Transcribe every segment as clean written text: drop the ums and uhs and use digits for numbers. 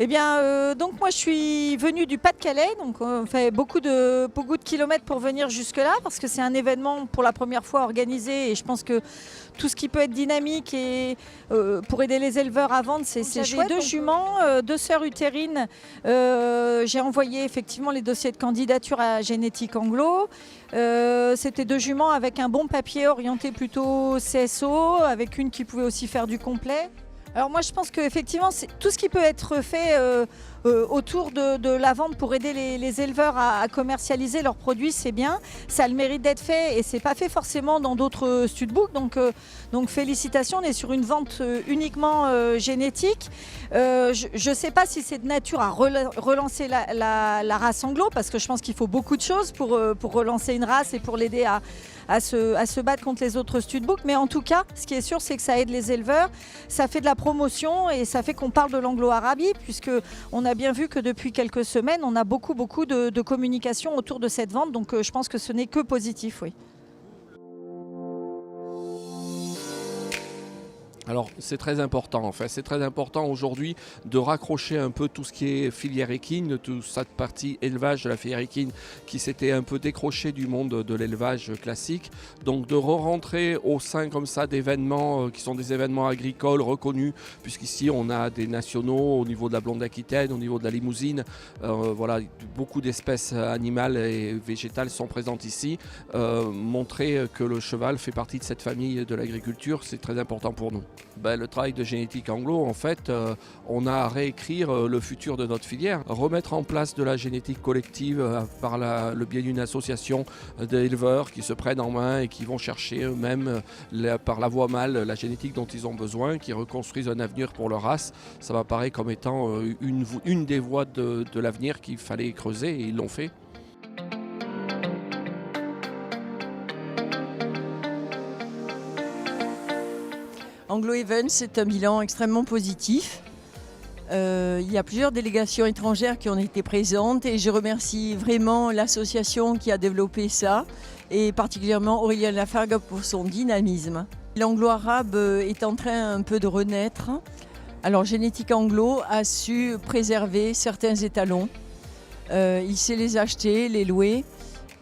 Eh bien, donc moi je suis venue du Pas-de-Calais, donc on fait beaucoup de kilomètres pour venir jusque-là, parce que c'est un événement pour la première fois organisé, et je pense que tout ce qui peut être dynamique et pour aider les éleveurs à vendre, c'est chouette. Deux juments, deux sœurs utérines. J'ai envoyé effectivement les dossiers de candidature à Génétique Anglo. C'était deux juments avec un bon papier orienté plutôt CSO, avec une qui pouvait aussi faire du complet. Alors moi je pense qu'effectivement tout ce qui peut être fait autour de la vente pour aider les éleveurs à commercialiser leurs produits, c'est bien. Ça a le mérite d'être fait et c'est pas fait forcément dans d'autres studbooks. Donc félicitations, on est sur une vente uniquement génétique. Je ne sais pas si c'est de nature à relancer la race anglo, parce que je pense qu'il faut beaucoup de choses pour relancer une race et pour l'aider à se battre contre les autres studbooks. Mais en tout cas, ce qui est sûr, c'est que ça aide les éleveurs, ça fait de la promotion et ça fait qu'on parle de l'Anglo-Arabie, puisqu'on a bien vu que depuis quelques semaines, on a beaucoup de communication autour de cette vente. Donc je pense que ce n'est que positif, oui. Alors c'est très important, enfin c'est très important aujourd'hui de raccrocher un peu tout ce qui est filière équine, toute cette partie élevage de la filière équine qui s'était un peu décrochée du monde de l'élevage classique. Donc de re-rentrer au sein comme ça d'événements qui sont des événements agricoles reconnus, puisqu'ici on a des nationaux au niveau de la blonde Aquitaine, au niveau de la limousine, voilà, beaucoup d'espèces animales et végétales sont présentes ici. Montrer que le cheval fait partie de cette famille de l'agriculture, c'est très important pour nous. Le travail de Génétique Anglo, en fait, on a à réécrire le futur de notre filière, remettre en place de la génétique collective par le biais d'une association d'éleveurs qui se prennent en main et qui vont chercher eux-mêmes par la voie mâle la génétique dont ils ont besoin, qui reconstruisent un avenir pour leur race. Ça m'apparaît comme étant une des voies de l'avenir qu'il fallait creuser et ils l'ont fait. Anglo Events, c'est un bilan extrêmement positif. Il y a plusieurs délégations étrangères qui ont été présentes et je remercie vraiment l'association qui a développé ça et particulièrement Aurélien Lafargue pour son dynamisme. L'anglo-arabe est en train un peu de renaître. Alors Génétique Anglo a su préserver certains étalons. Il sait les acheter, les louer.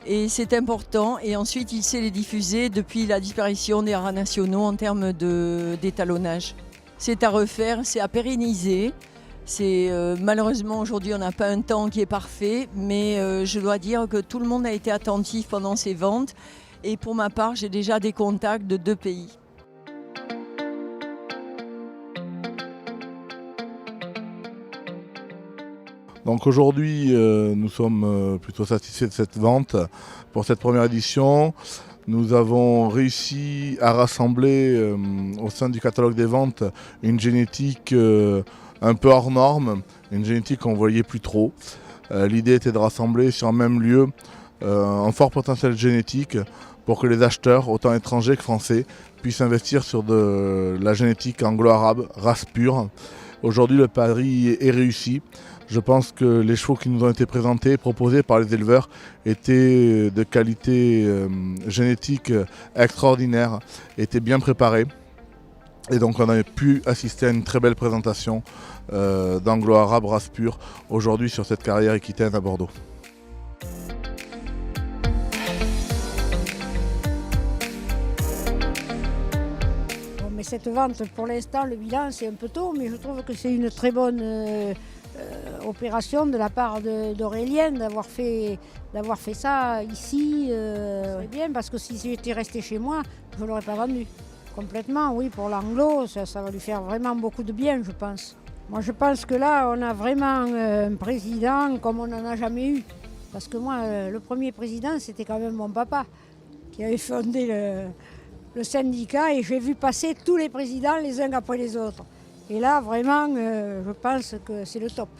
Et c'est important. Et ensuite, il sait les diffuser depuis la disparition des haras nationaux en termes d'étalonnage. C'est à refaire, c'est à pérenniser. Malheureusement, aujourd'hui, on n'a pas un temps qui est parfait, mais je dois dire que tout le monde a été attentif pendant ces ventes. Et pour ma part, j'ai déjà des contacts de 2 pays. Donc aujourd'hui, nous sommes plutôt satisfaits de cette vente pour cette première édition. Nous avons réussi à rassembler au sein du catalogue des ventes une génétique un peu hors norme, une génétique qu'on ne voyait plus trop. L'idée était de rassembler sur un même lieu un fort potentiel génétique pour que les acheteurs, autant étrangers que français, puissent investir sur de la génétique anglo-arabe, race pure. Aujourd'hui, le pari est réussi. Je pense que les chevaux qui nous ont été présentés, proposés par les éleveurs, étaient de qualité génétique extraordinaire, étaient bien préparés. Et donc on a pu assister à une très belle présentation d'anglo-arabe race pure aujourd'hui sur cette carrière équitaine à Bordeaux. Mais cette vente, pour l'instant, le bilan, c'est un peu tôt, mais je trouve que c'est une très bonne opération de la part d'Aurélien d'avoir fait ça ici. C'est bien, parce que si j'étais resté chez moi, je ne l'aurais pas vendu. Complètement, oui, pour l'anglo, ça va lui faire vraiment beaucoup de bien, je pense. Moi, je pense que là, on a vraiment un président comme on n'en a jamais eu. Parce que moi, le premier président, c'était quand même mon papa qui avait fondé le syndicat et j'ai vu passer tous les présidents les uns après les autres. Et là, vraiment, je pense que c'est le top.